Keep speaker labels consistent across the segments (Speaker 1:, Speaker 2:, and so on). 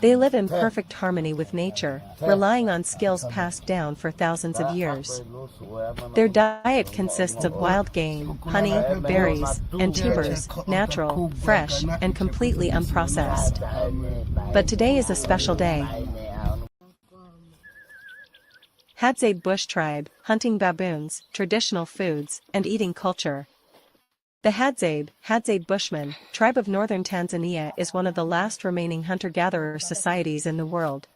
Speaker 1: They live in perfect harmony with nature, relying on skills passed down for thousands of years. Their diet consists of wild game, honey, berries, and tubers, natural, fresh, and completely unprocessed. But today is a special day. Hadzabe Bush Tribe, hunting baboons, traditional foods, and eating culture. The Hadzabe Bushmen, tribe of northern Tanzania is one of the last remaining hunter-gatherer societies in the world.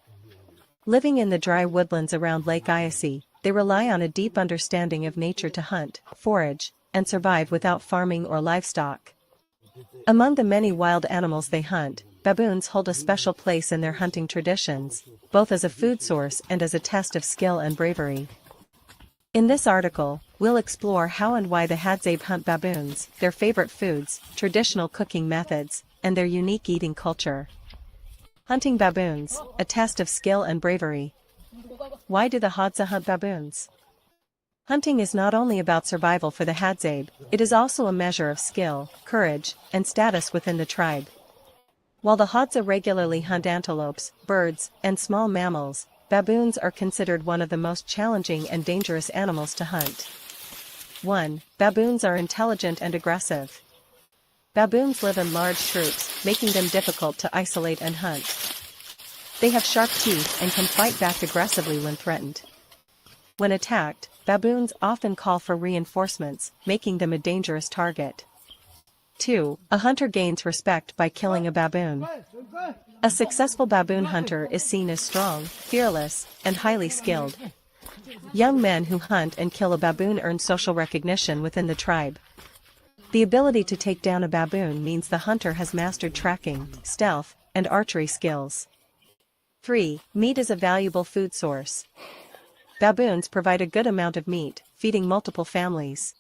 Speaker 1: Living in the dry woodlands around Lake Eyasi, they rely on a deep understanding of nature to hunt, forage, and survive without farming or livestock. Among the many wild animals they hunt, baboons hold a special place in their hunting traditions, both as a food source and as a test of skill and bravery. In this article, we'll explore how and why the Hadzabe hunt baboons, their favorite foods, traditional cooking methods, and their unique eating culture. Hunting baboons, a test of skill and bravery. Why do the Hadza hunt baboons? Hunting is not only about survival for the Hadzabe, it is also a measure of skill, courage, and status within the tribe. While the Hadza regularly hunt antelopes, birds, and small mammals, baboons are considered one of the most challenging and dangerous animals to hunt. 1. Baboons are intelligent and aggressive. Baboons live in large troops, making them difficult to isolate and hunt. They have sharp teeth and can fight back aggressively when threatened. When attacked, baboons often call for reinforcements, making them a dangerous target. 2. A hunter gains respect by killing a baboon. A successful baboon hunter is seen as strong, fearless, and highly skilled. Young men who hunt and kill a baboon earn social recognition within the tribe. The ability to take down a baboon means the hunter has mastered tracking, stealth, and archery skills. 3. Meat is a valuable food source. Baboons provide a good amount of meat, feeding multiple families.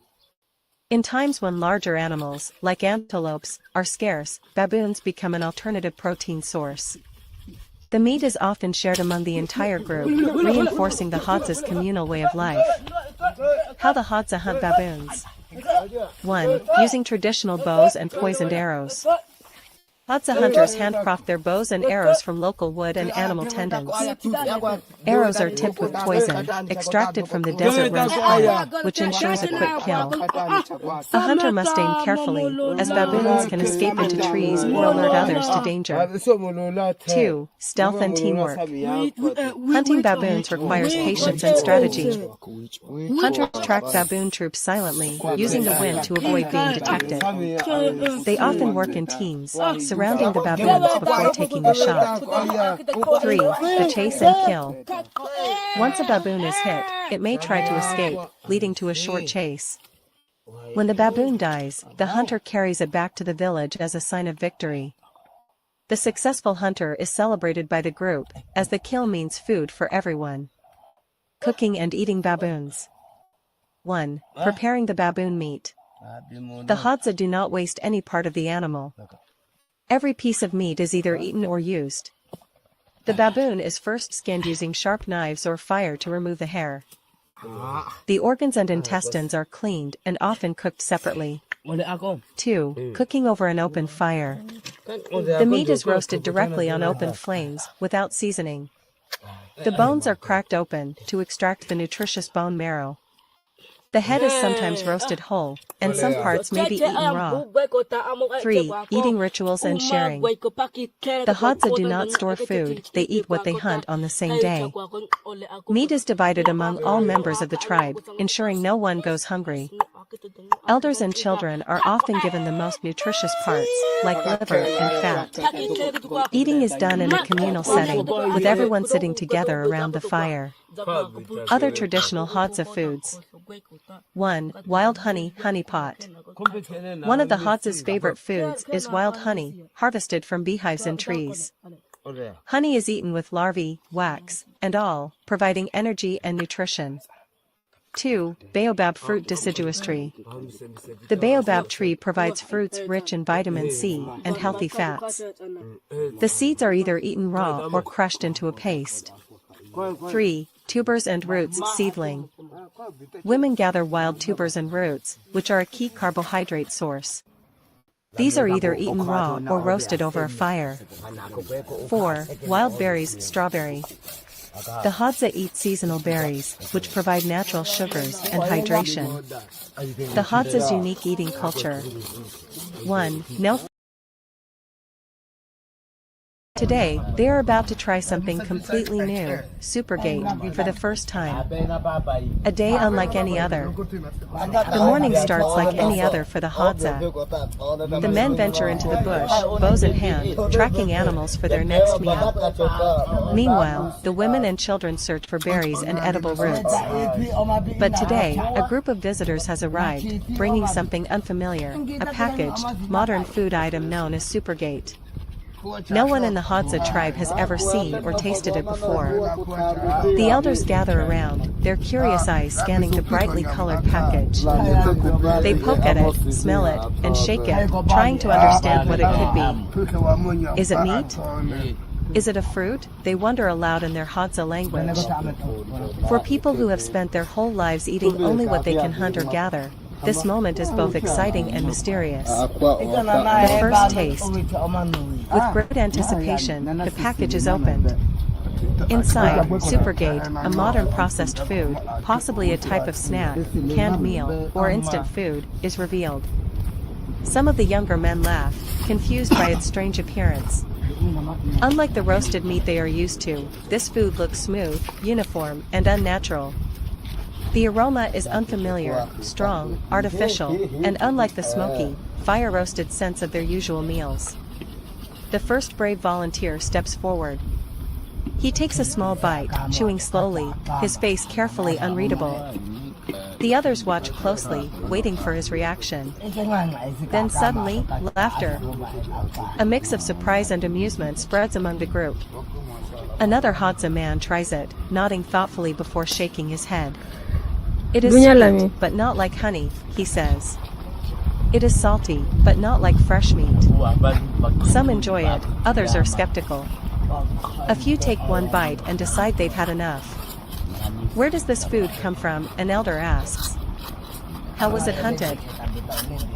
Speaker 1: In times when larger animals, like antelopes, are scarce, baboons become an alternative protein source. The meat is often shared among the entire group, reinforcing the Hadza's communal way of life. How the Hadza hunt baboons. 1. Using traditional bows and poisoned arrows. Hadza hunters handcraft their bows and arrows from local wood and animal tendons. Arrows are tipped with poison, extracted from the desert rose plant, which ensures a quick kill. A hunter must aim carefully, as baboons can escape into trees or alert others to danger. 2. Stealth and teamwork. Hunting baboons requires patience and strategy. Hunters track baboon troops silently, using the wind to avoid being detected. They often work in teams, surrounding the baboons before taking the shot. 3. The chase and kill. Once a baboon is hit, it may try to escape, leading to a short chase. When the baboon dies, the hunter carries it back to the village as a sign of victory. The successful hunter is celebrated by the group, as the kill means food for everyone. Cooking and eating baboons. 1. Preparing the baboon meat. The Hadza do not waste any part of the animal. Every piece of meat is either eaten or used. The baboon is first skinned using sharp knives or fire to remove the hair. The organs and intestines are cleaned and often cooked separately. 2. Cooking over an open fire. The meat is roasted directly on open flames, without seasoning. The bones are cracked open, to extract the nutritious bone marrow. The head is sometimes roasted whole, and some parts may be eaten raw. 3. Eating rituals and sharing. The Hadza do not store food, they eat what they hunt on the same day. Meat is divided among all members of the tribe, ensuring no one goes hungry. Elders and children are often given the most nutritious parts, like liver and fat. Eating is done in a communal setting, with everyone sitting together around the fire. Other traditional Hadza foods. 1. Wild honey pot. One of the Hadza's favorite foods is wild honey, harvested from beehives and trees. Honey is eaten with larvae, wax, and all, providing energy and nutrition. 2. Baobab fruit deciduous tree. The baobab tree provides fruits rich in vitamin C and healthy fats. The seeds are either eaten raw or crushed into a paste. 3. Tubers and roots seedling. Women gather wild tubers and roots, which are a key carbohydrate source. These are either eaten raw or roasted over a fire. 4. Wild berries, strawberry. The Hadza eat seasonal berries, which provide natural sugars and hydration. The Hadza's unique eating culture. 1. No. Today, they are about to try something completely new, Supergate, for the first time. A day unlike any other. The morning starts like any other for the Hadza. The men venture into the bush, bows in hand, tracking animals for their next meal. Meanwhile, the women and children search for berries and edible roots. But today, a group of visitors has arrived, bringing something unfamiliar, a packaged, modern food item known as Supergate. No one in the Hadza tribe has ever seen or tasted it before. The elders gather around, their curious eyes scanning the brightly colored package. They poke at it, smell it, and shake it, trying to understand what it could be. Is it meat? Is it a fruit? They wonder aloud in their Hadza language. For people who have spent their whole lives eating only what they can hunt or gather, this moment is both exciting and mysterious. The first taste. With great anticipation, the package is opened. Inside, Supergate, a modern processed food, possibly a type of snack, canned meal, or instant food, is revealed. Some of the younger men laugh, confused by its strange appearance. Unlike the roasted meat they are used to, this food looks smooth, uniform, and unnatural. The aroma is unfamiliar, strong, artificial, and unlike the smoky, fire-roasted scents of their usual meals. The first brave volunteer steps forward. He takes a small bite, chewing slowly, his face carefully unreadable. The others watch closely, waiting for his reaction. Then suddenly, laughter. A mix of surprise and amusement spreads among the group. Another Hadza man tries it, nodding thoughtfully before shaking his head. It is sweet, but not like honey, he says. It is salty, but not like fresh meat. Some enjoy it, others are skeptical. A few take one bite and decide they've had enough. Where does this food come from? An elder asks. How was it hunted?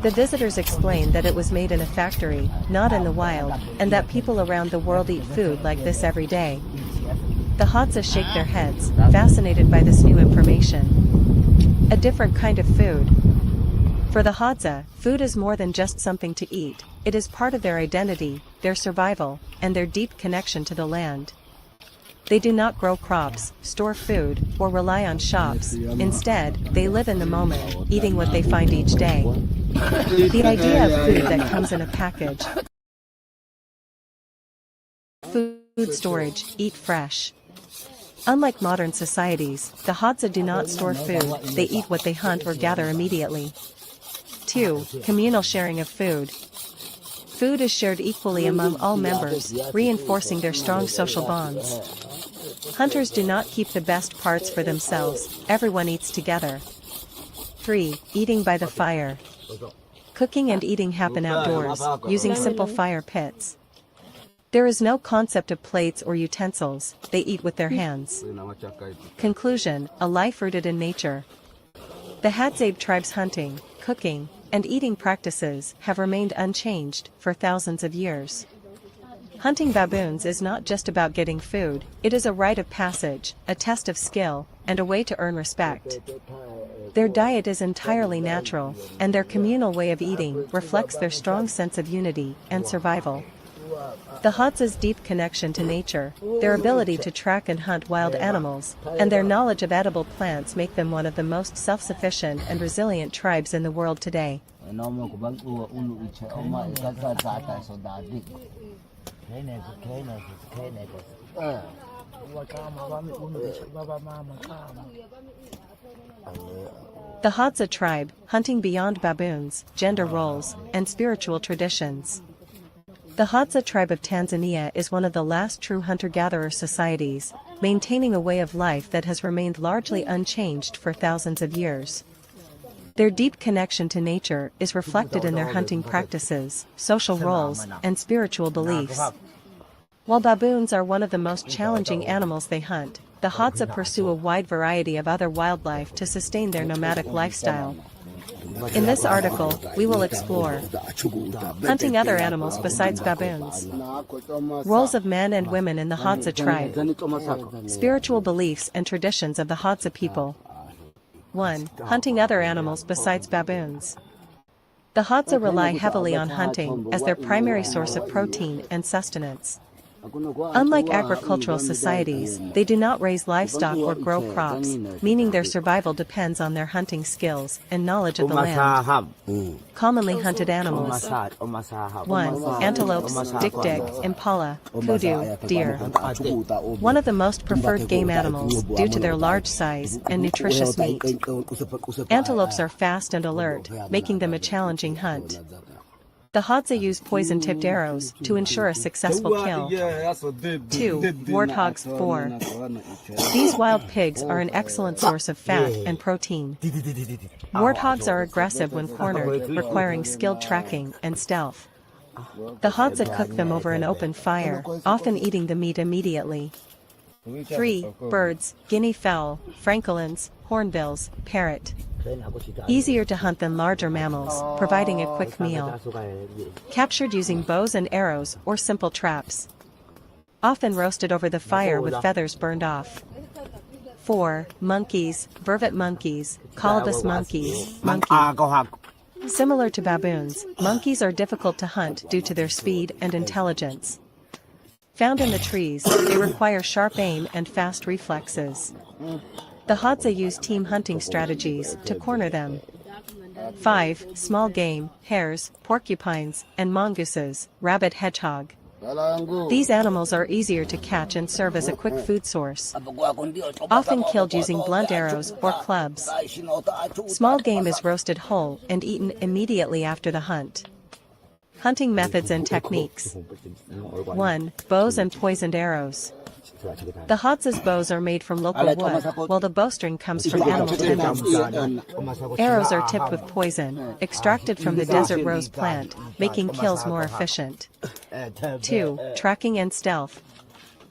Speaker 1: The visitors explain that it was made in a factory, not in the wild, and that people around the world eat food like this every day. The Hadza shake their heads, fascinated by this new information. A different kind of food. For the Hadza, food is more than just something to eat, it is part of their identity, their survival, and their deep connection to the land. They do not grow crops, store food, or rely on shops. Instead, they live in the moment, eating what they find each day. The idea of food that comes in a package. Food storage, eat fresh. Unlike modern societies, the Hadza do not store food, they eat what they hunt or gather immediately. 2. Communal sharing of food. Food is shared equally among all members, reinforcing their strong social bonds. Hunters do not keep the best parts for themselves, everyone eats together. 3. Eating by the fire. Cooking and eating happen outdoors, using simple fire pits. There is no concept of plates or utensils, they eat with their hands. Conclusion, a life rooted in nature. The Hadzabe tribe's hunting, cooking, and eating practices have remained unchanged for thousands of years. Hunting baboons is not just about getting food, it is a rite of passage, a test of skill, and a way to earn respect. Their diet is entirely natural, and their communal way of eating reflects their strong sense of unity and survival. The Hadza's deep connection to nature, their ability to track and hunt wild animals, and their knowledge of edible plants make them one of the most self-sufficient and resilient tribes in the world today. The Hadza tribe, hunting beyond baboons, gender roles, and spiritual traditions. The Hadza tribe of Tanzania is one of the last true hunter-gatherer societies, maintaining a way of life that has remained largely unchanged for thousands of years. Their deep connection to nature is reflected in their hunting practices, social roles, and spiritual beliefs. While baboons are one of the most challenging animals they hunt, the Hadza pursue a wide variety of other wildlife to sustain their nomadic lifestyle. In this article, we will explore hunting other animals besides baboons, roles of men and women in the Hadza tribe, spiritual beliefs and traditions of the Hadza people. 1. Hunting other animals besides baboons. The Hadza rely heavily on hunting as their primary source of protein and sustenance. Unlike agricultural societies, they do not raise livestock or grow crops, meaning their survival depends on their hunting skills and knowledge of the land. Commonly hunted animals. 1. Antelopes, dik-dik, impala, kudu, deer. One of the most preferred game animals due to their large size and nutritious meat. Antelopes are fast and alert, making them a challenging hunt. The Hadza use poison-tipped arrows to ensure a successful kill. 2. Warthogs. 4. These wild pigs are an excellent source of fat and protein. Warthogs are aggressive when cornered, requiring skilled tracking and stealth. The Hadza cook them over an open fire, often eating the meat immediately. 3. Birds, guinea fowl, francolins, hornbills, parrot. Easier to hunt than larger mammals, providing a quick meal. Captured using bows and arrows or simple traps. Often roasted over the fire with feathers burned off. 4. Monkeys, vervet monkeys, colobus monkeys, monkey. Similar to baboons, monkeys are difficult to hunt due to their speed and intelligence. Found in the trees, they require sharp aim and fast reflexes. The Hadza use team hunting strategies to corner them. 5. Small game, hares, porcupines, and mongooses, rabbit hedgehog. These animals are easier to catch and serve as a quick food source. Often killed using blunt arrows or clubs. Small game is roasted whole and eaten immediately after the hunt. Hunting methods and techniques. 1. Bows and poisoned arrows. The Hadza's bows are made from local wood, while the bowstring comes from animal tendons. Arrows are tipped with poison, extracted from the desert rose plant, making kills more efficient. 2. Tracking and stealth.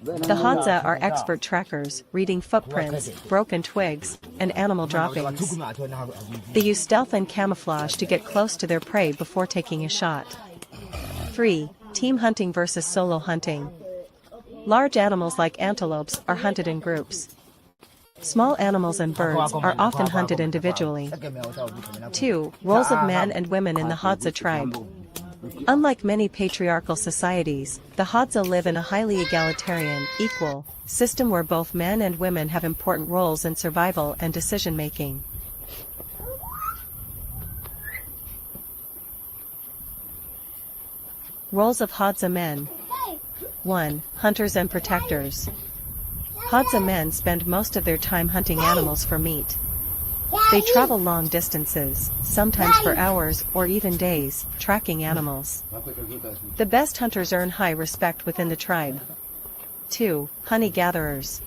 Speaker 1: The Hadza are expert trackers, reading footprints, broken twigs, and animal droppings. They use stealth and camouflage to get close to their prey before taking a shot. 3. Team hunting versus solo hunting. Large animals like antelopes are hunted in groups. Small animals and birds are often hunted individually. 2. Roles of men and women in the Hadza tribe. Unlike many patriarchal societies, the Hadza live in a highly egalitarian, equal system where both men and women have important roles in survival and decision-making. Roles of Hadza men. 1. Hunters and protectors. Hadza men spend most of their time hunting animals for meat. They travel long distances, sometimes for hours or even days, tracking animals. The best hunters earn high respect within the tribe. 2. Honey gatherers.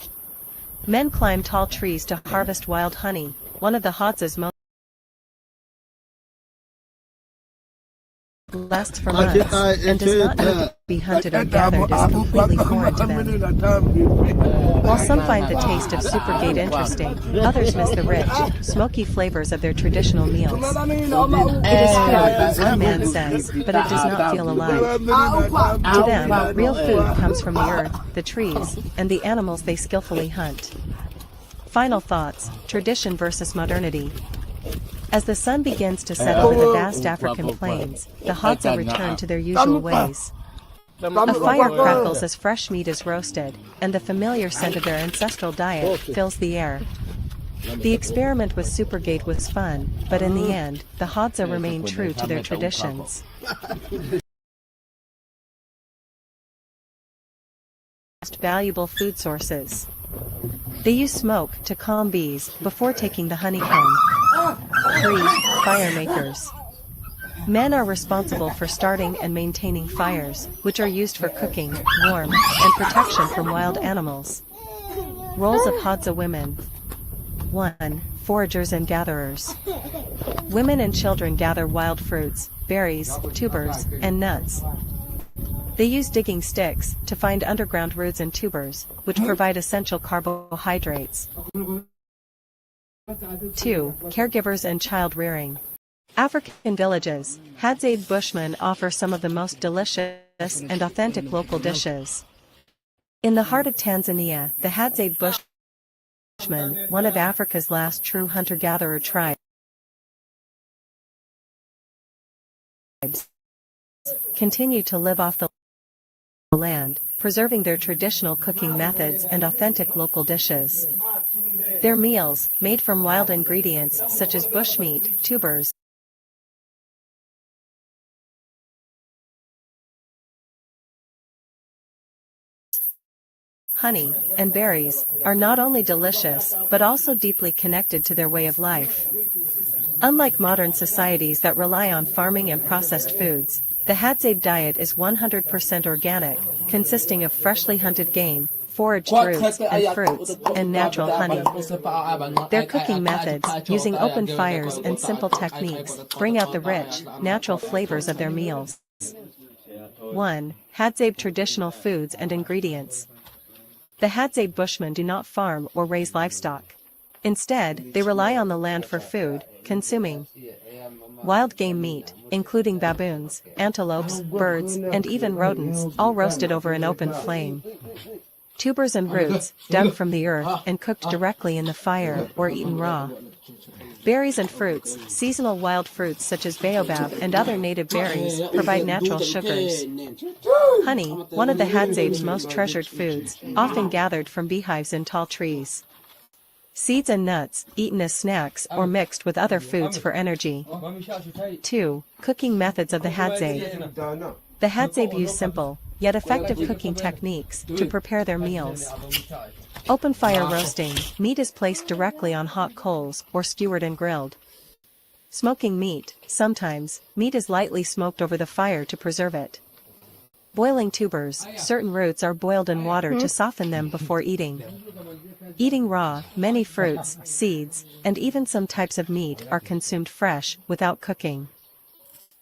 Speaker 1: Men climb tall trees to harvest wild honey, one of the Hadza's most lasts for months, and does not need to be hunted or gathered is completely foreign to them. While some find the taste of supergate interesting, others miss the rich, smoky flavors of their traditional meals. It is food, one man says, but it does not feel alive. To them, real food comes from the earth, the trees, and the animals they skillfully hunt. Final thoughts, tradition versus modernity. As the sun begins to set over the vast African plains, the Hadza return to their usual ways. A fire crackles as fresh meat is roasted, and the familiar scent of their ancestral diet fills the air. The experiment with supergate was fun, but in the end, the Hadza remain true to their traditions. Valuable food sources. They use smoke to calm bees before taking the honeycomb. 3. Fire makers. Men are responsible for starting and maintaining fires, which are used for cooking, warmth, and protection from wild animals. Roles of Hadza women. 1. Foragers and gatherers. Women and children gather wild fruits, berries, tubers, and nuts. They use digging sticks to find underground roots and tubers, which provide essential carbohydrates. 2. Caregivers and child rearing. African villages, Hadzabe Bushmen offer some of the most delicious and authentic local dishes. In the heart of Tanzania, the Hadzabe Bushmen, one of Africa's last true hunter-gatherer tribes, continue to live off the land, preserving their traditional cooking methods and authentic local dishes. Their meals, made from wild ingredients such as bushmeat, tubers, honey, and berries, are not only delicious but also deeply connected to their way of life. Unlike modern societies that rely on farming and processed foods, the Hadzabe diet is 100% organic, consisting of freshly hunted game, foraged roots and fruits, and natural honey. Their cooking methods, using open fires and simple techniques, bring out the rich, natural flavors of their meals. 1. Hadzabe traditional foods and ingredients. The Hadzabe Bushmen do not farm or raise livestock. Instead, they rely on the land for food, consuming wild game meat, including baboons, antelopes, birds, and even rodents, all roasted over an open flame. Tubers and roots, dug from the earth and cooked directly in the fire or eaten raw. Berries and fruits, seasonal wild fruits such as baobab and other native berries, provide natural sugars. Honey, one of the Hadzabe's most treasured foods, often gathered from beehives in tall trees. Seeds and nuts, eaten as snacks or mixed with other foods for energy. 2. Cooking methods of the Hadzabe. The Hadzabe use simple, yet effective cooking techniques to prepare their meals. Open fire roasting, meat is placed directly on hot coals or skewered and grilled. Smoking meat, sometimes, meat is lightly smoked over the fire to preserve it. Boiling tubers, certain roots are boiled in water to soften them before eating. Eating raw, many fruits, seeds, and even some types of meat are consumed fresh, without cooking.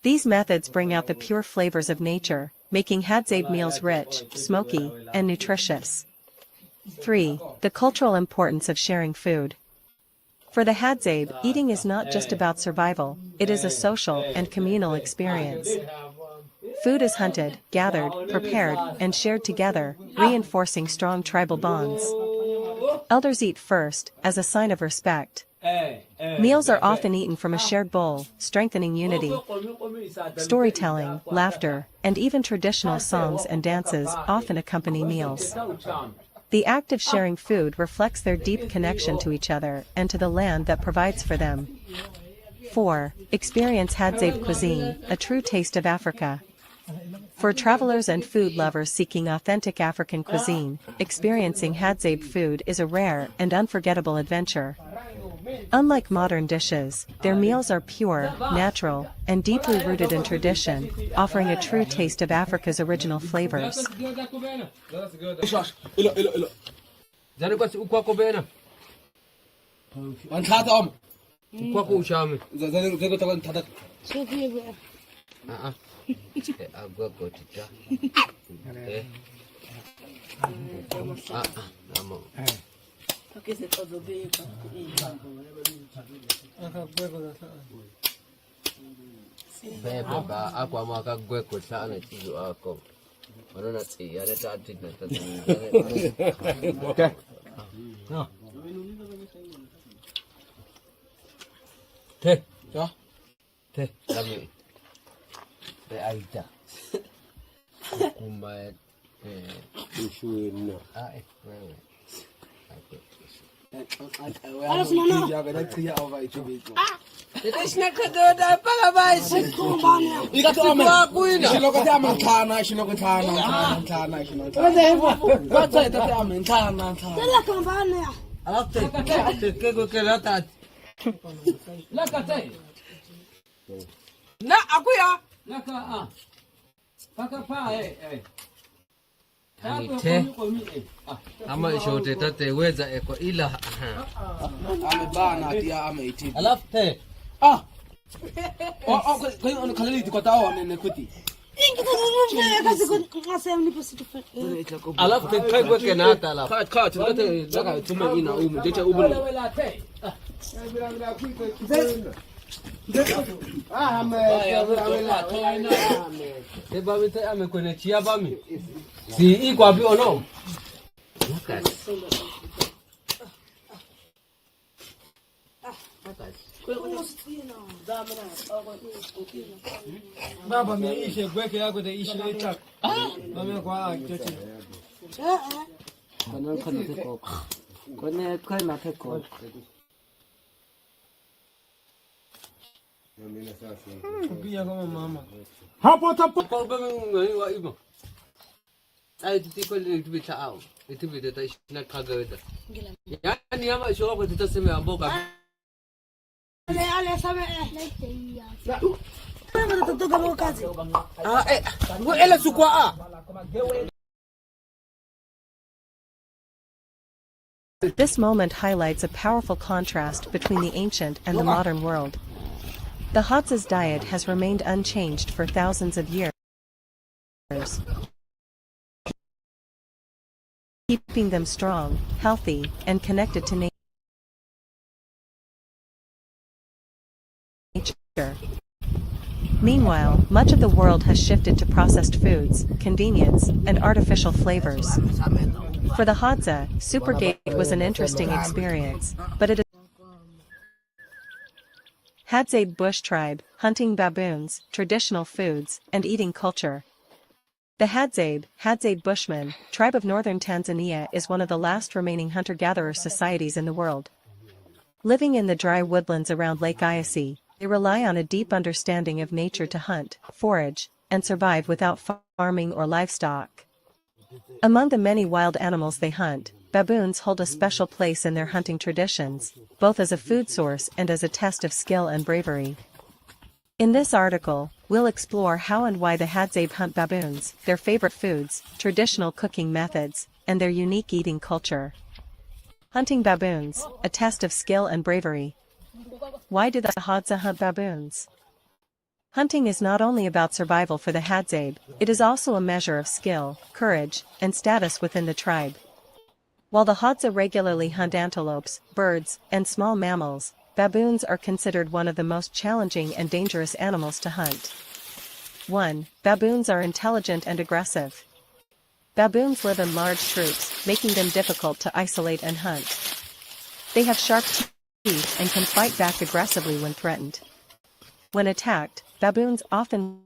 Speaker 1: These methods bring out the pure flavors of nature, making Hadzabe meals rich, smoky, and nutritious. 3. The cultural importance of sharing food. For the Hadzabe, eating is not just about survival, it is a social and communal experience. Food is hunted, gathered, prepared, and shared together, reinforcing strong tribal bonds. Elders eat first, as a sign of respect. Meals are often eaten from a shared bowl, strengthening unity. Storytelling, laughter, and even traditional songs and dances often accompany meals. The act of sharing food reflects their deep connection to each other and to the land that provides for them. 4. Experience Hadzabe cuisine, a true taste of Africa. For travelers and food lovers seeking authentic African cuisine, experiencing Hadzabe food is a rare and unforgettable adventure. Unlike modern dishes, their meals are pure, natural, and deeply rooted in tradition, offering a true taste of Africa's original flavors.
Speaker 2: Ama shote tate weza eko ila amebana tia ameiti alafu te kwa hiyo kalili tukatao nene kuti alafu te kai kwa kenata alafu ka tulete daga tume ina umu jecha ubu Si ikwa bi ono.
Speaker 3: Baba meishe gweke yako da ishe ita. Mama kwa akiti.
Speaker 4: Kone na teko.
Speaker 3: Kupiga kama mama.
Speaker 2: Hapo tapo. Kwa baba wa ibo. Ai tiko ile tibita au. Tibita ta ishina kagaweta. Yani ama shoka kwa tutaseme amboka.
Speaker 5: Ale sabe.
Speaker 2: Ela sukwa.
Speaker 1: This moment highlights a powerful contrast between the ancient and the modern world. The Hadzabe's diet has remained unchanged for thousands of years, keeping them strong, healthy, and connected to nature. Meanwhile, much of the world has shifted to processed foods, convenience, and artificial flavors. For the Hadzabe, Supergate was an interesting experience, but it is Hadzabe bush tribe, hunting baboons, traditional foods, and eating culture. The Hadzabe Bushmen, tribe of northern Tanzania is one of the last remaining hunter-gatherer societies in the world. Living in the dry woodlands around Lake Eyasi, they rely on a deep understanding of nature to hunt, forage, and survive without farming or livestock. Among the many wild animals they hunt, baboons hold a special place in their hunting traditions, both as a food source and as a test of skill and bravery. In this article, we'll explore how and why the Hadzabe hunt baboons, their favorite foods, traditional cooking methods, and their unique eating culture. Hunting baboons, a test of skill and bravery. Why do the Hadzabe hunt baboons? Hunting is not only about survival for the Hadzabe, it is also a measure of skill, courage, and status within the tribe. While the Hadzabe regularly hunt antelopes, birds, and small mammals, baboons are considered one of the most challenging and dangerous animals to hunt. 1. Baboons are intelligent and aggressive. Baboons live in large troops, making them difficult to isolate and hunt. They have sharp teeth and can fight back aggressively when threatened. When attacked, baboons often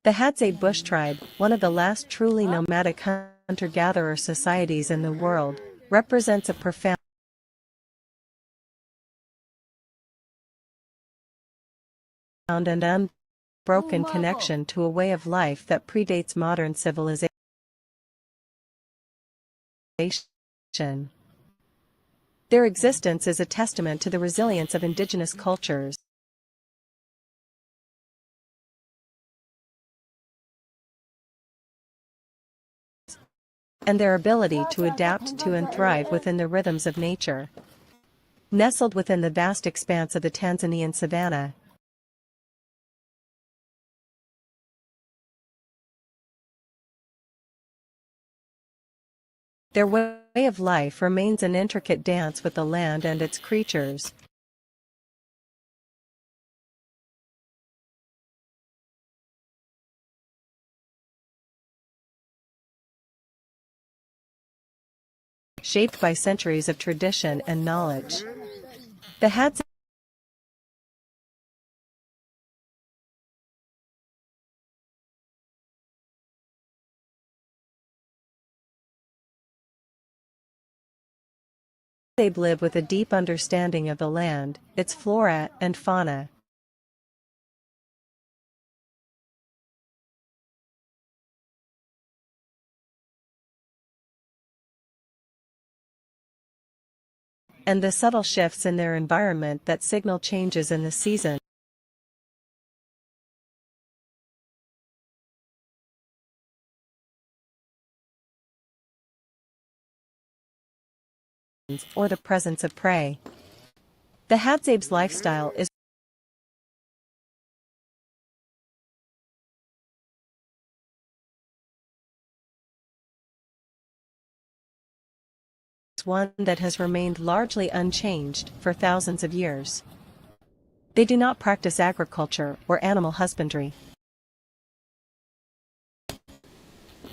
Speaker 1: The Hadzabe bush tribe, one of the last truly nomadic hunter-gatherer societies in the world, represents a profound and unbroken connection to a way of life that predates modern civilization. Their existence is a testament to the resilience of indigenous cultures and their ability to adapt to and thrive within the rhythms of nature. Nestled within the vast expanse of the Tanzanian savanna, their way of life remains an intricate dance with the land and its creatures. Shaped by centuries of tradition and knowledge. The Hadzabe live with a deep understanding of the land, its flora and fauna. And the subtle shifts in their environment that signal changes in the season or the presence of prey. The Hadzabe's lifestyle is is one that has remained largely unchanged for thousands of years. They do not practice agriculture or animal husbandry.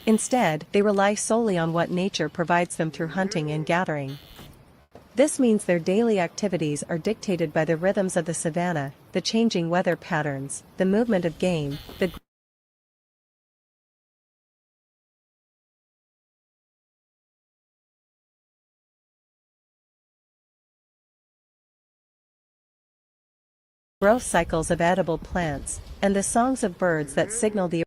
Speaker 1: Instead, they rely solely on what nature provides them through hunting and gathering. This means their daily activities are dictated by the rhythms of the savanna, the changing weather patterns, the movement of game, the growth cycles of edible plants, and the songs of birds that signal the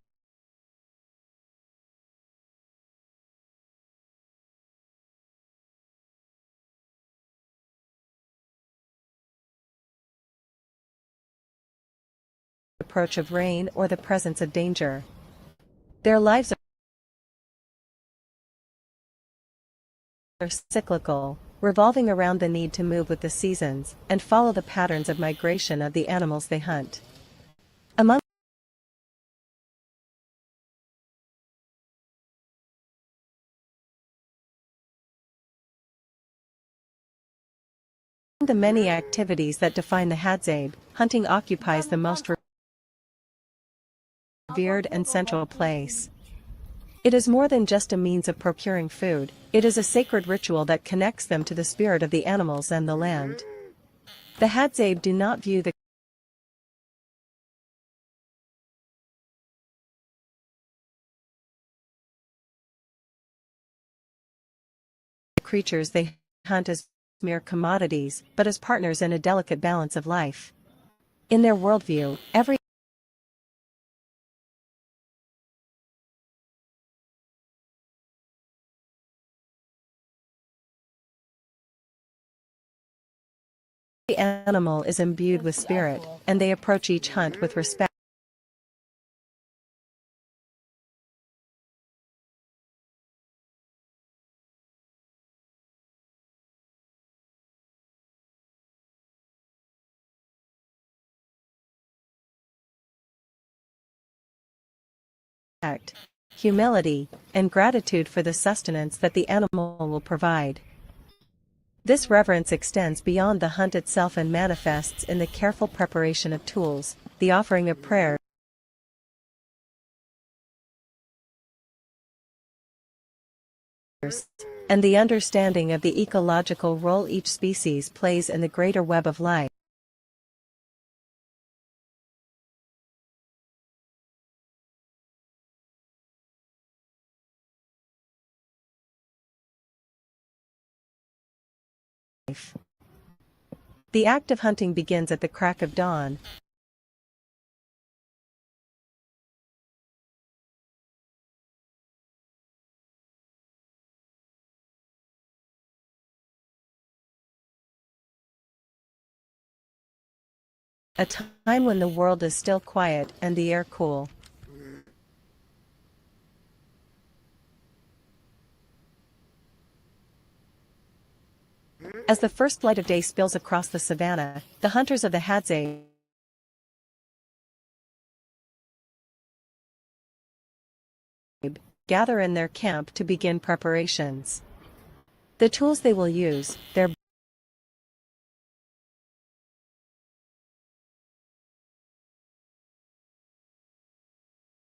Speaker 1: approach of rain or the presence of danger. Their lives are cyclical, revolving around the need to move with the seasons and follow the patterns of migration of the animals they hunt. Among the many activities that define the Hadzabe, hunting occupies the most revered and central place. It is more than just a means of procuring food, it is a sacred ritual that connects them to the spirit of the animals and the land. The Hadzabe do not view the creatures they hunt as mere commodities, but as partners in a delicate balance of life. In their worldview, every animal is imbued with spirit, and they approach each hunt with respect. Humility, and gratitude for the sustenance that the animal will provide. This reverence extends beyond the hunt itself and manifests in the careful preparation of tools, the offering of prayers, and the understanding of the ecological role each species plays in the greater web of life. The act of hunting begins at the crack of dawn. A time when the world is still quiet and the air cool. As the first light of day spills across the savanna, the hunters of the Hadzabe gather in their camp to begin preparations. The tools they will use, their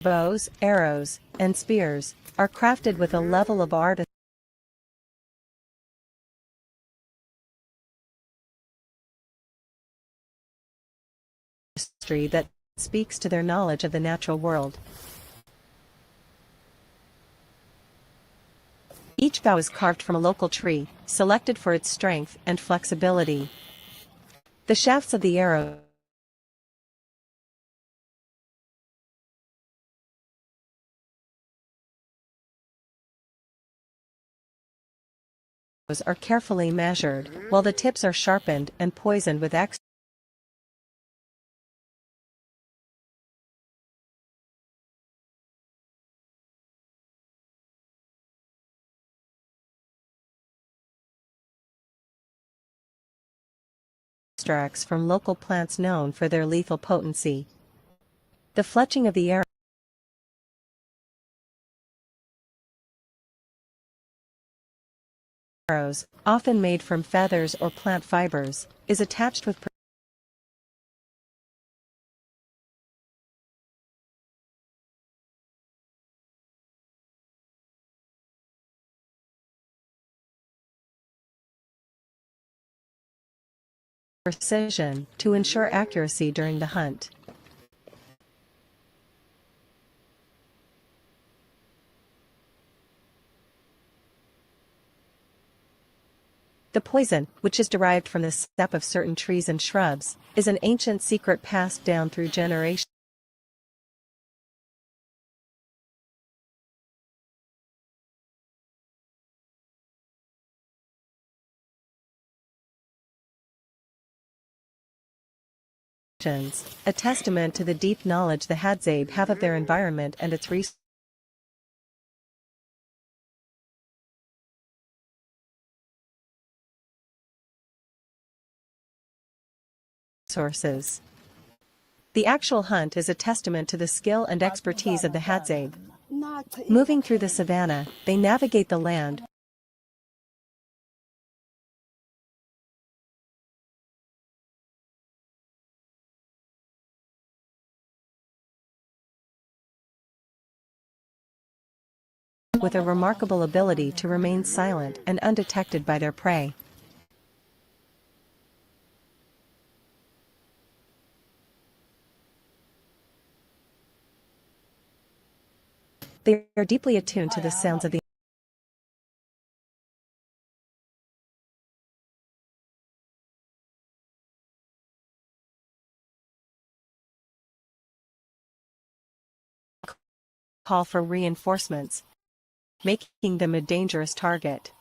Speaker 1: bows, arrows, and spears, are crafted with a level of artistry that speaks to their knowledge of the natural world. Each bow is carved from a local tree, selected for its strength and flexibility. The shafts of the arrows are carefully measured, while the tips are sharpened and poisoned with extracts from local plants known for their lethal potency. The fletching of the arrows arrows, often made from feathers or plant fibers, is attached with precision to ensure accuracy during the hunt. The poison, which is derived from the sap of certain trees and shrubs, is an ancient secret passed down through generations. A testament to the deep knowledge the Hadzabe have of their environment and its resources. The actual hunt is a testament to the skill and expertise of the Hadzabe. Moving through the savannah, they navigate the land with a remarkable ability to remain silent and undetected by their prey. They are deeply attuned to the sounds of the call for reinforcements, making them a dangerous target.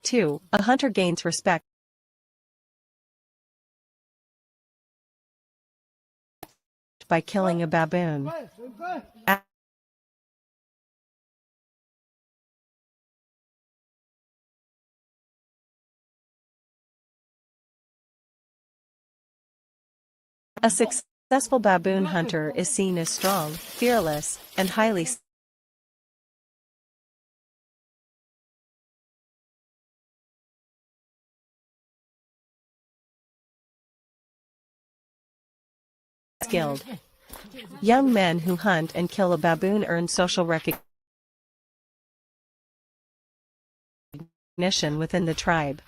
Speaker 1: 2. A hunter gains respect by killing a baboon. A successful baboon hunter is seen as strong, fearless, and highly skilled. Young men who hunt and kill a baboon earn social recognition within the tribe.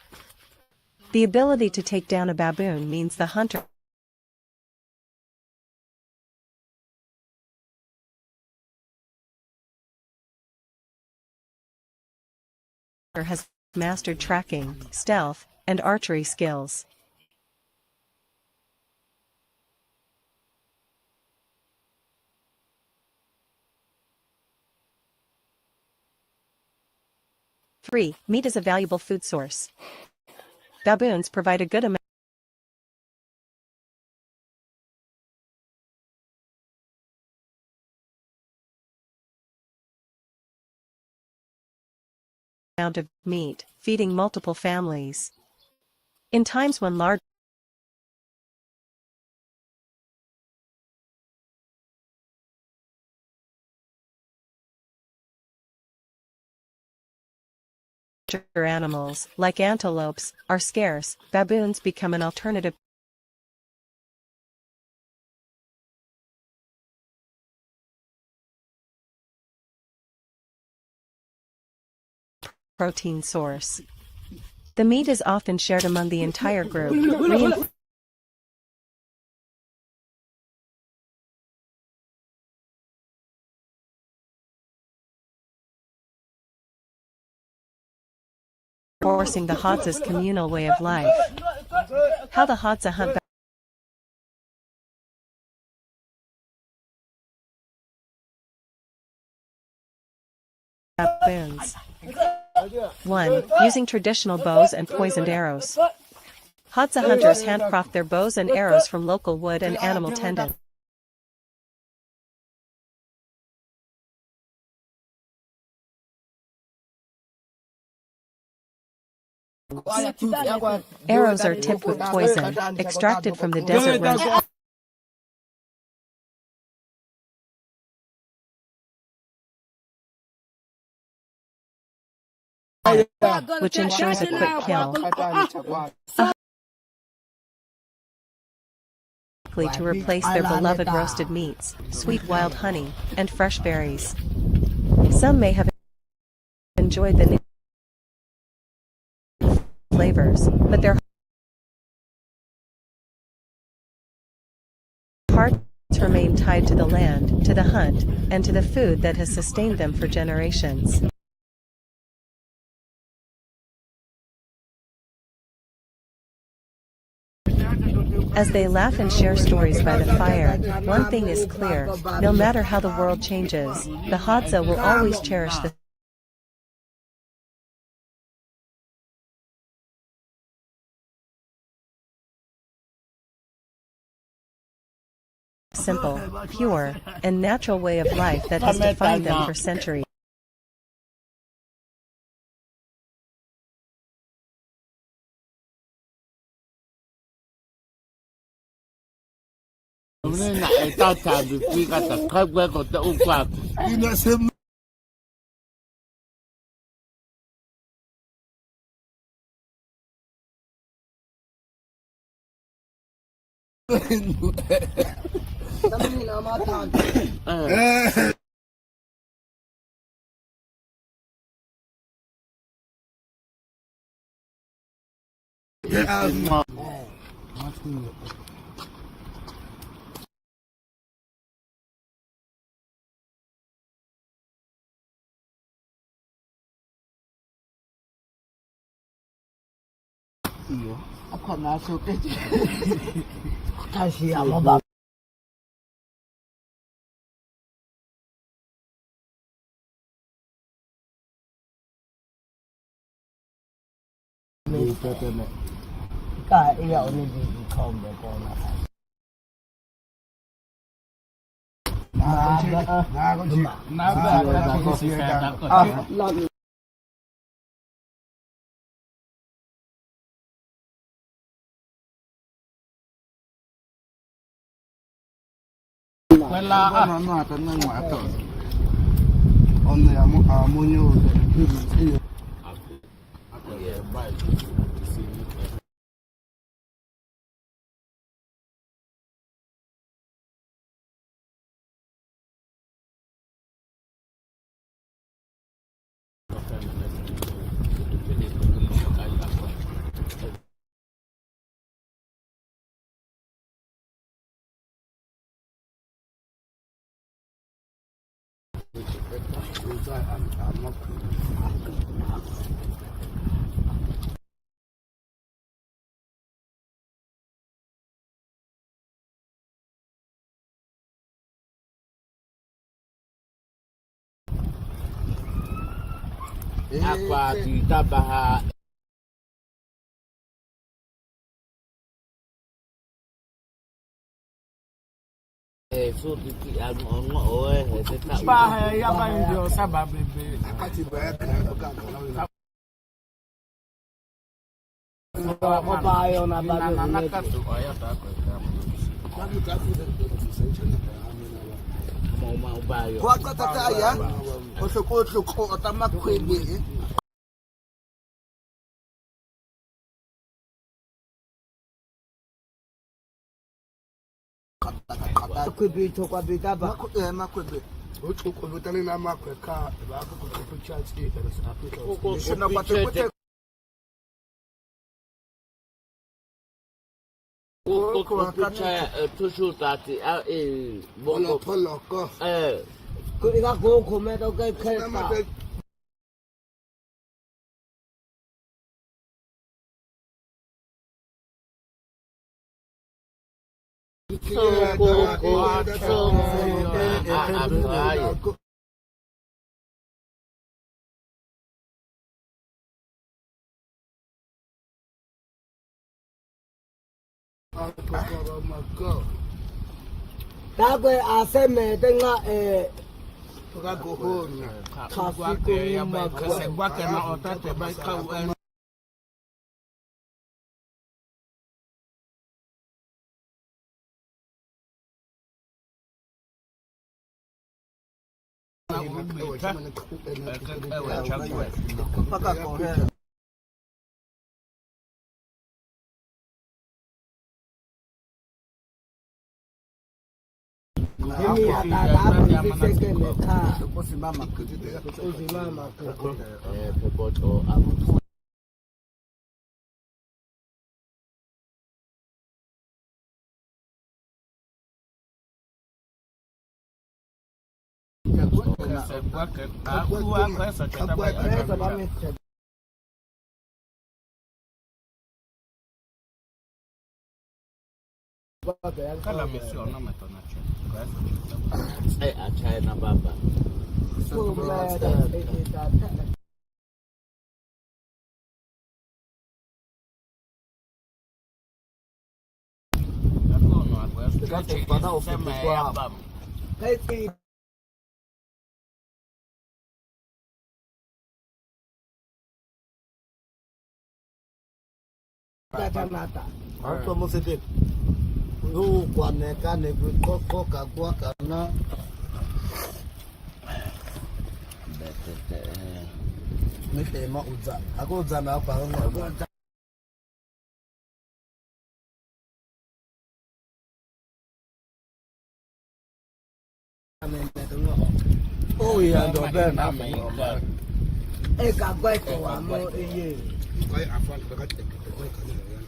Speaker 1: The ability to take down a baboon means the hunter has mastered tracking, stealth, and archery skills. Three, meat is a valuable food source. Baboons provide a good amount of meat, feeding multiple families. In times when large animals, like antelopes, are scarce, baboons become an alternative protein source. The meat is often shared among the entire group, reinforcing the Hadza's communal way of life. How the Hadza hunt baboons. 1. Using traditional bows and poisoned arrows. Hadza hunters handcraft their bows and arrows from local wood and animal tendons. Arrows are tipped with poison, extracted from the desert rose. which ensures a quick kill. To replace their beloved roasted meats, sweet wild honey, and fresh berries. Some may have enjoyed the new flavors, but their hearts remain tied to the land, to the hunt, and to the food that has sustained them for generations. As they laugh and share stories by the fire, one thing is clear: no matter how the world changes, the Hadza will always cherish the simple, pure, and natural way of life that has defined them for centuries.
Speaker 6: Apa kita bahas so titi ano oe hete
Speaker 3: Ba ya ba ndio sababu bebe. Ko ba yo na ba na ka tu aya ta ko.
Speaker 6: mau bayo.
Speaker 7: Kuat kok tata ya. Osok otama kwebe.
Speaker 4: Kwebe to kwa beta ba.
Speaker 7: Makwebe. Uchuko lutani na makwe ka ba ko ko church e da sa Africa.
Speaker 6: Ko
Speaker 7: na kwate
Speaker 6: ko cha tu tati a
Speaker 7: polo ko.
Speaker 4: Ko ina ko me to kai kai ta. Dawe aseme denga
Speaker 7: Go home.
Speaker 3: Traffic ya ba ka se gwa ke na otate ba ka u
Speaker 7: Paka ko
Speaker 4: Mimi hata niseke mekaa.
Speaker 7: Usimama
Speaker 4: Usimama
Speaker 6: Peboto achai na baba.
Speaker 7: Anto mo sete. Lu kwane kane koko kakwa kana. Mete ma uza. Ako uza na pa ngo. Oh yeah, ndo be na fa.
Speaker 4: E ka gwa ko wa mo iye.
Speaker 7: Kai afan ka te ko ka ni yan.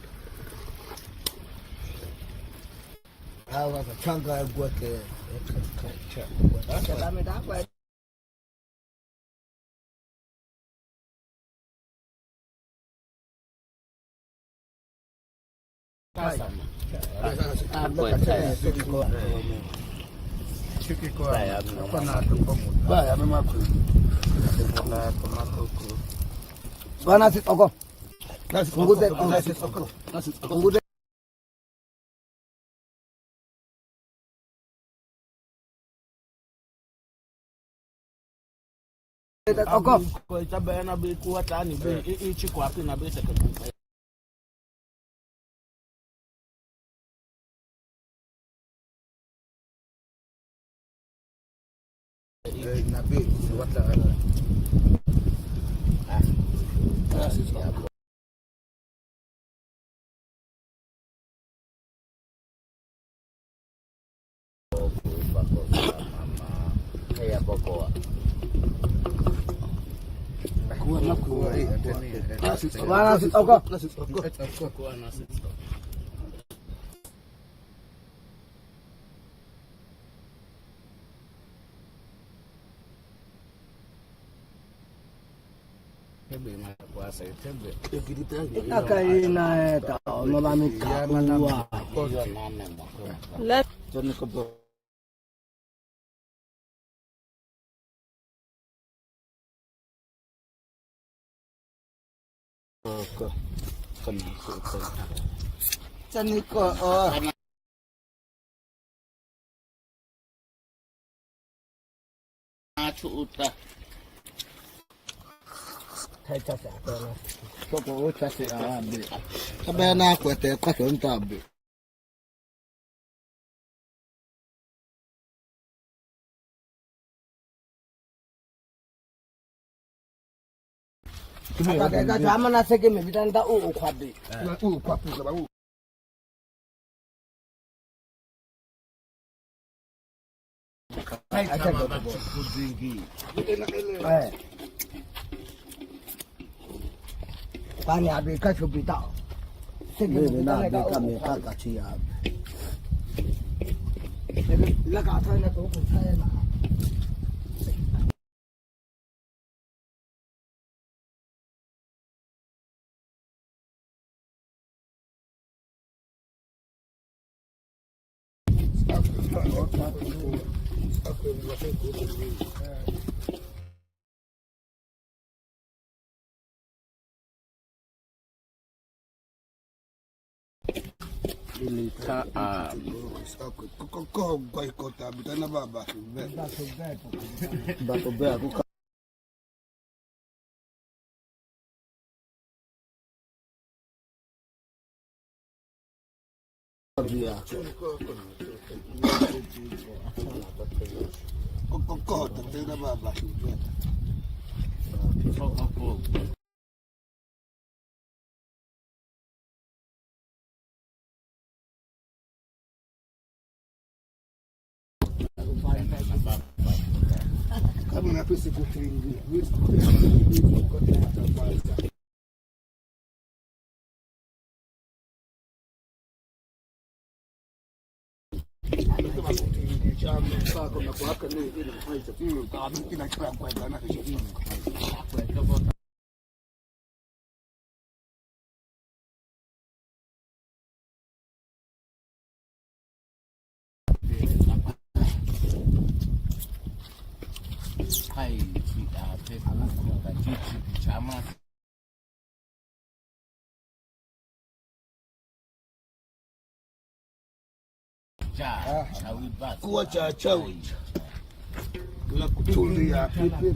Speaker 7: Awa ka changa gwa ke.
Speaker 4: Ka me da gwa. Bana si toko. Ngute toko. Ngute. Toko.
Speaker 6: Ko itabe na be ku ata ni be ichi kwa na be seke.
Speaker 7: Nabi wata.
Speaker 6: Kaya boko.
Speaker 4: Bana si toko.
Speaker 6: Ko na sit.
Speaker 4: Aka ina ta no la mi ka wa. Let chani ko
Speaker 6: Achu uta.
Speaker 4: thai cha cha to na. Ko ko cha se a bi.
Speaker 7: Ka be na kwete kwa tonta be.
Speaker 4: Aka ka jama na se ke me bitanda o khwabe.
Speaker 7: Kwa pu ba u.
Speaker 4: Thai cha to bo. Pani abi ka chu bi ta. Se ke me
Speaker 7: Na
Speaker 4: na
Speaker 7: be
Speaker 4: ka
Speaker 7: ka me ka chi ya.
Speaker 4: la ka thai na to ko thai na.
Speaker 6: Ilita
Speaker 7: Ko kwa ko ta bi na baba.
Speaker 4: Ba to be aku
Speaker 7: Dia. Ko ta na baba. mwana pesa kutengi.
Speaker 6: Hai, chama.
Speaker 7: Kuwa cha chawi la kutulia pipi.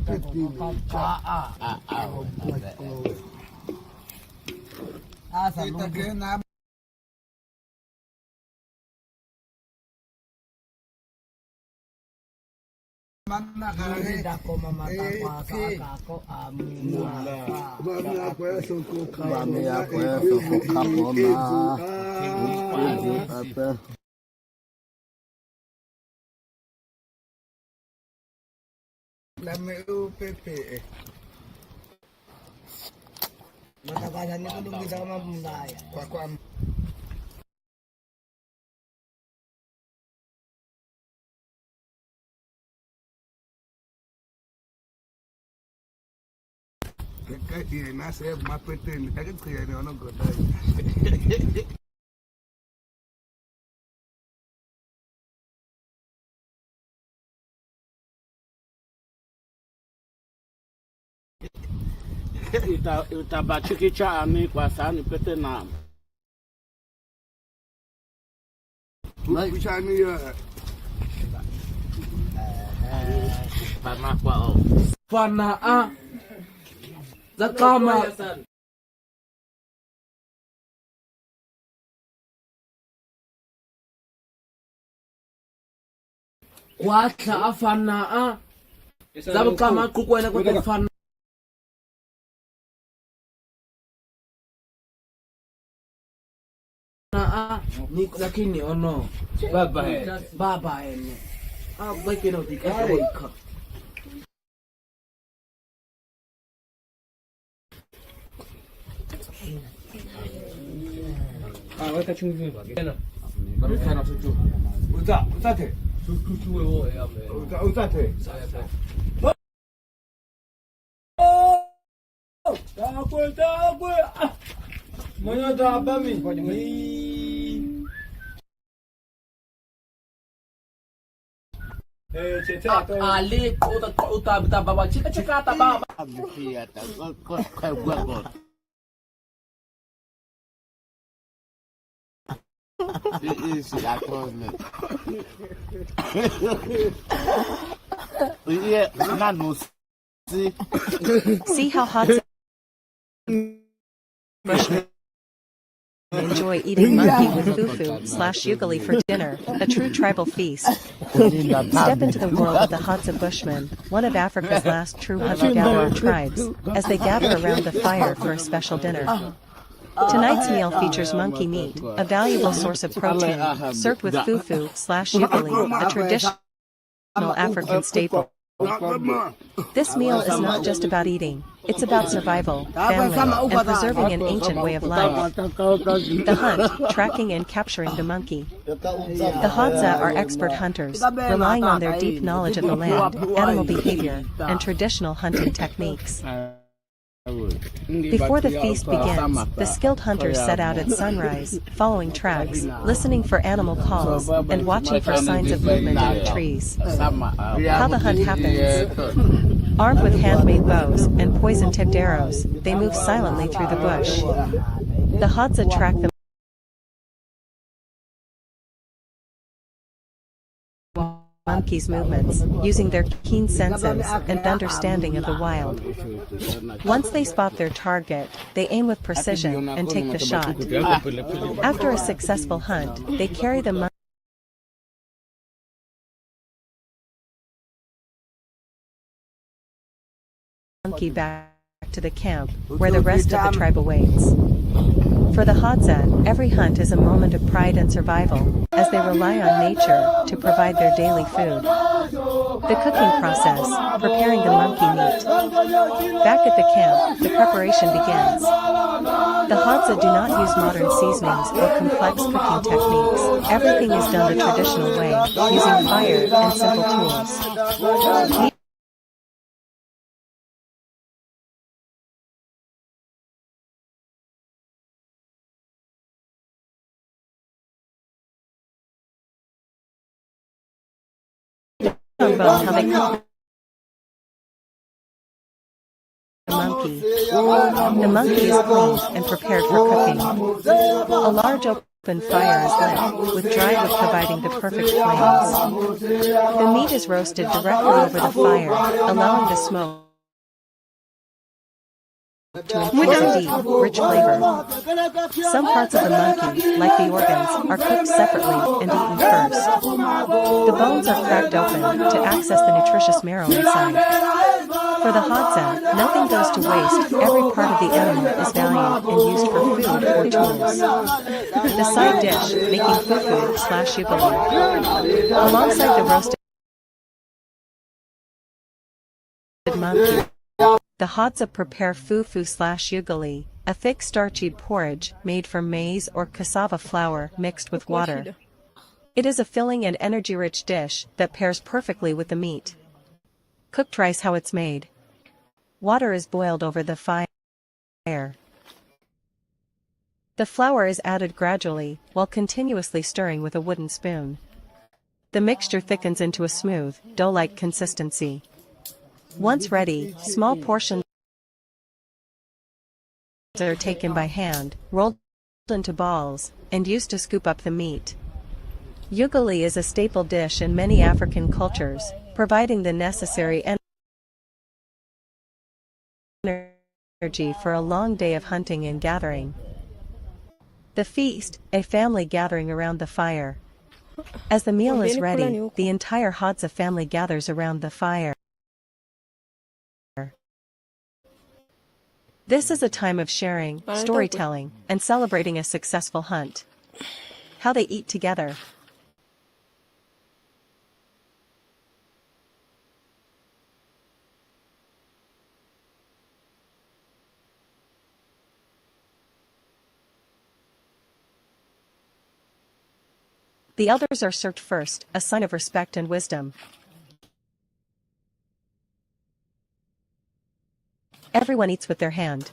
Speaker 4: Asa itakwenda mana kare dako mamata kwa kako
Speaker 7: Mami yako yeso kuka pona. Lame upepe.
Speaker 4: matakasan ni kung bisa mamundaya.
Speaker 7: Kwa kaya nasa mapete kaya kaya ni ono goday.
Speaker 6: Itabachikicha ami kwa sani pete na
Speaker 7: Kuchani ya
Speaker 6: pana kwa o
Speaker 2: Fanaa zakama kwata afanaa zabu kama kukwena kwa fanaa ni lakini ono baba ene weke no dikaka weka chumvi tena sana tutu
Speaker 3: Utate.
Speaker 2: tutu wewe ame
Speaker 3: Utate. Takwe. Mwenye tabami.
Speaker 2: ali uta baba chika ta baba
Speaker 6: abikia ta kwa gwa This is a problem. Yeah, not most.
Speaker 1: See how Hadzabe Bushmen enjoy eating monkey with fufu/ugali for dinner, a true tribal feast. Step into the world of the Hadzabe Bushmen, one of Africa's last true hunter-gatherer tribes, as they gather around the fire for a special dinner. Tonight's meal features monkey meat, a valuable source of protein, served with fufu/ugali, a traditional African staple. This meal is not just about eating, it's about survival, family, and preserving an ancient way of life. The hunt, tracking and capturing the monkey. The Hadza are expert hunters, relying on their deep knowledge of the land, animal behavior, and traditional hunting techniques. Before the feast begins, the skilled hunters set out at sunrise, following tracks, listening for animal calls, and watching for signs of movement in the trees. How the hunt happens. Armed with handmade bows and poison-tipped arrows, they move silently through the bush. The Hadza track the monkeys' movements, using their keen senses and understanding of the wild. Once they spot their target, they aim with precision and take the shot. After a successful hunt, they carry the monkey back to the camp, where the rest of the tribe awaits. For the Hadzabe, every hunt is a moment of pride and survival, as they rely on nature to provide their daily food. The cooking process, preparing the monkey meat. Back at the camp, the preparation begins. The Hadzabe do not use modern seasonings or complex cooking techniques. Everything is done the traditional way, using fire and simple tools. About how they cook the monkey. The monkey is cleaned and prepared for cooking. A large open fire is lit, with dry wood providing the perfect flames. The meat is roasted directly over the fire, allowing the smoke to infuse a deep, rich flavor. Some parts of the monkey, like the organs, are cooked separately and eaten first. The bones are cracked open to access the nutritious marrow inside. For the Hadzabe, nothing goes to waste. Every part of the animal is valued and used for food or tools. The side dish, making fufu/ugali. Alongside the roasted monkey, the Hadzabe prepare fufu/ugali, a thick starchy porridge made from maize or cassava flour mixed with water. It is a filling and energy-rich dish that pairs perfectly with the meat. Cooked rice. How it's made. Water is boiled over the fire. The flour is added gradually, while continuously stirring with a wooden spoon. The mixture thickens into a smooth, dough-like consistency. Once ready, small portions are taken by hand, rolled into balls, and used to scoop up the meat. Ugali is a staple dish in many African cultures, providing the necessary energy for a long day of hunting and gathering. The feast, a family gathering around the fire. As the meal is ready, the entire Hadzabe family gathers around the fire. This is a time of sharing, storytelling, and celebrating a successful hunt. How they eat together. The elders are served first, a sign of respect and wisdom. Everyone eats with their hand.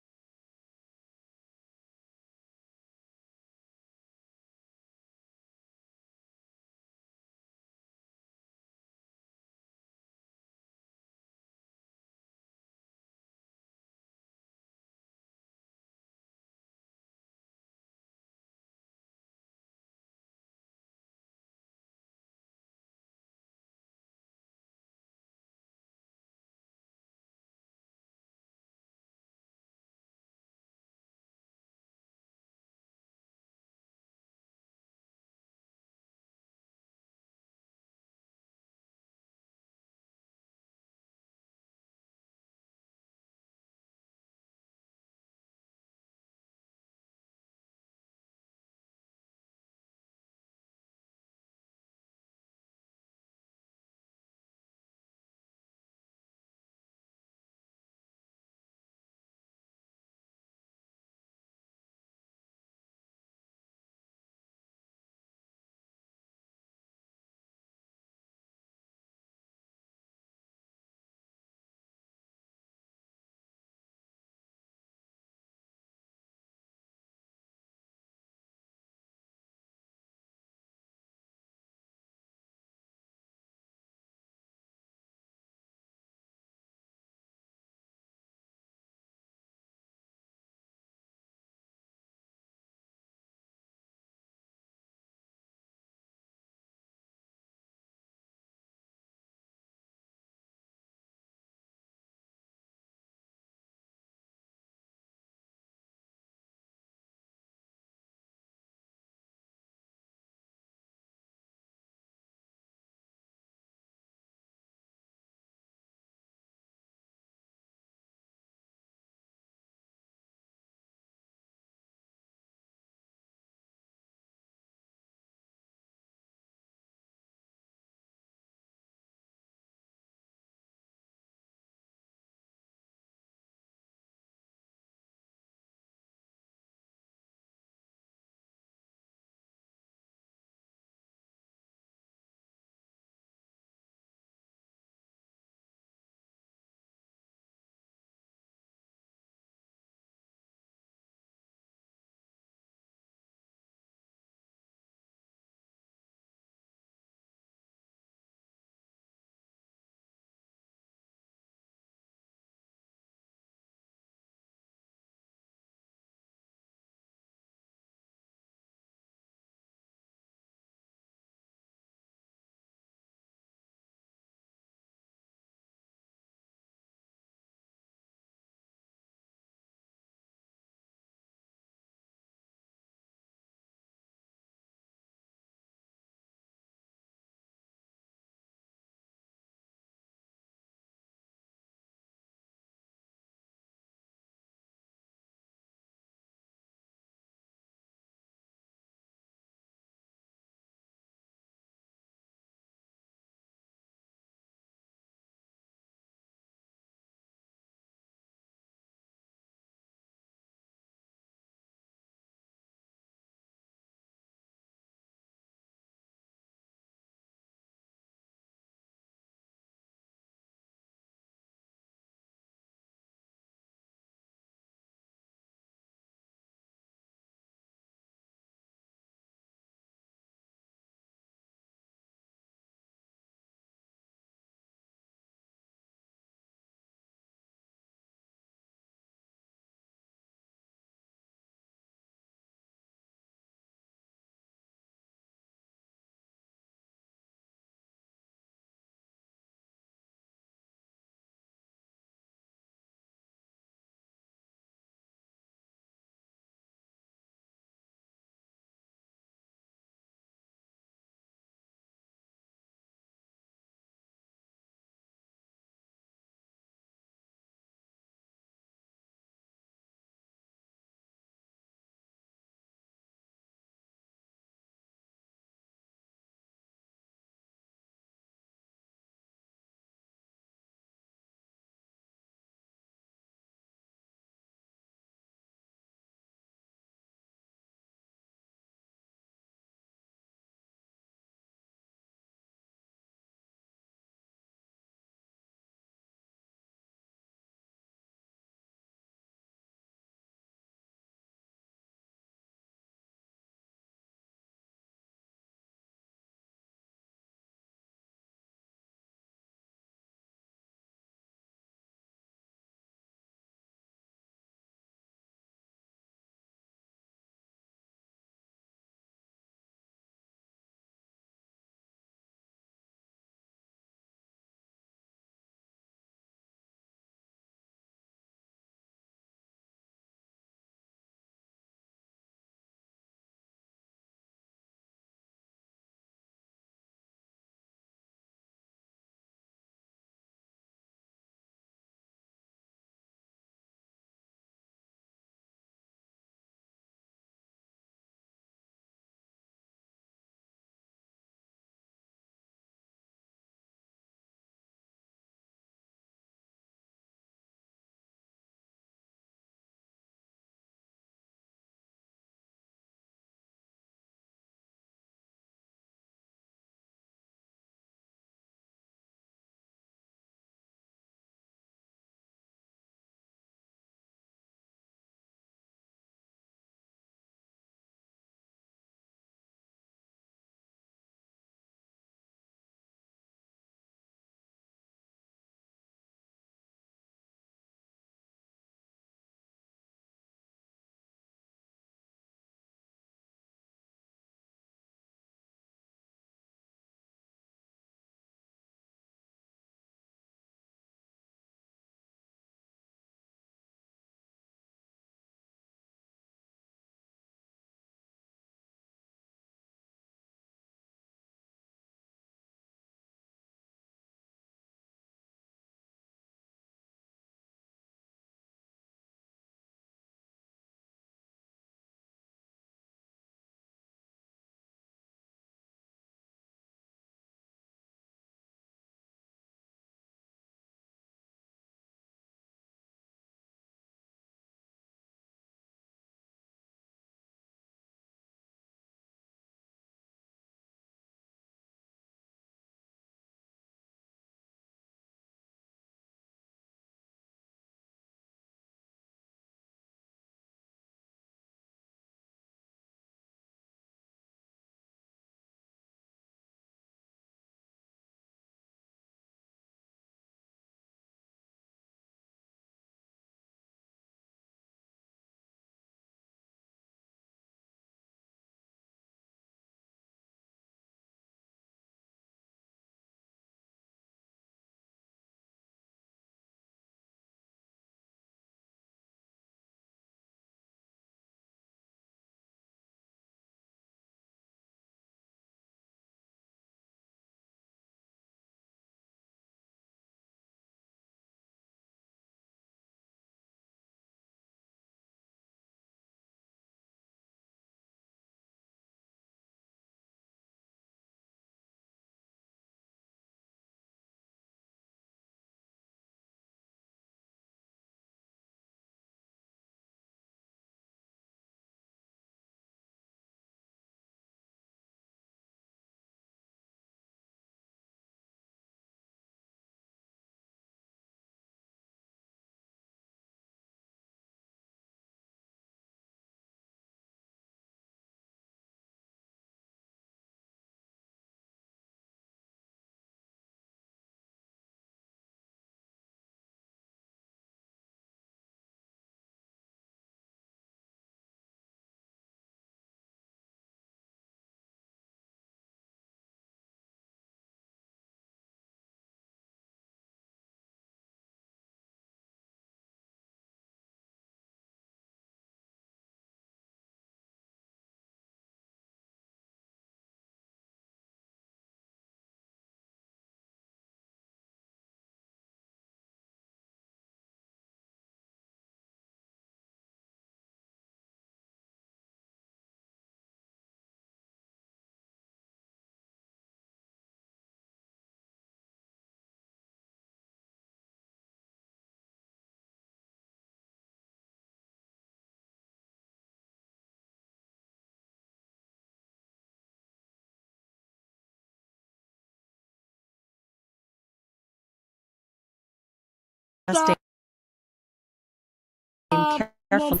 Speaker 1: carefully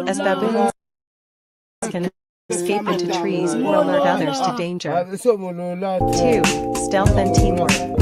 Speaker 1: as baboons can escape into trees or alert others to danger. 2. Stealth and teamwork.